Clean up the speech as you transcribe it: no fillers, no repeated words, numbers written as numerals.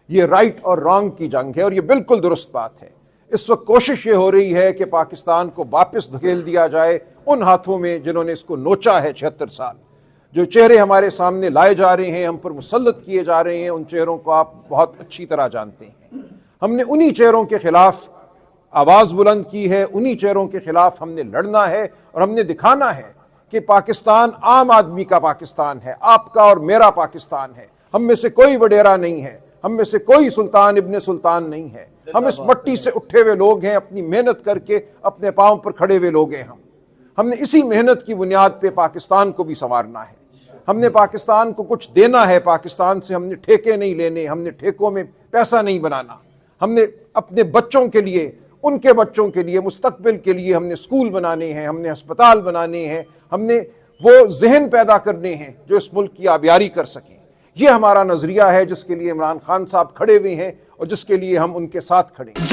یہ رائٹ اور رانگ کی جنگ ہے، اور یہ بالکل درست بات ہے۔ اس وقت کوشش یہ ہو رہی ہے کہ پاکستان کو واپس دھکیل دیا جائے ان ہاتھوں میں جنہوں نے اس کو نوچا ہے 76 سال۔ جو چہرے ہمارے سامنے لائے جا رہے ہیں، ہم پر مسلط کیے جا رہے ہیں، ان چہروں کو آپ بہت اچھی طرح جانتے ہیں۔ ہم نے انہی چہروں کے خلاف آواز بلند کی ہے، انہی چہروں کے خلاف ہم نے لڑنا ہے، اور ہم نے دکھانا ہے کہ پاکستان عام آدمی کا پاکستان ہے، آپ کا اور میرا پاکستان ہے۔ ہم میں سے کوئی وڈیرا نہیں ہے، ہم میں سے کوئی سلطان ابن سلطان نہیں ہے۔ ہم اس مٹی سے اٹھے ہوئے لوگ ہیں، اپنی محنت کر کے اپنے پاؤں پر کھڑے ہوئے لوگ ہیں۔ ہم نے اسی محنت کی بنیاد پہ پاکستان کو بھی سنوارنا ہے۔ ہم نے پاکستان کو کچھ دینا ہے، پاکستان سے ہم نے ٹھیکے نہیں لینے، ہم نے ٹھیکوں میں پیسہ نہیں بنانا۔ ہم نے اپنے بچوں کے لیے، ان کے بچوں کے لیے، مستقبل کے لیے ہم نے اسکول بنانے ہیں، ہم نے ہسپتال بنانے ہیں، ہم نے وہ ذہن پیدا کرنے ہیں جو اس ملک کی آبیاری کر سکیں۔ یہ ہمارا نظریہ ہے جس کے لیے عمران خان صاحب کھڑے ہوئے ہیں اور جس کے لیے ہم ان کے ساتھ کھڑے ہیں۔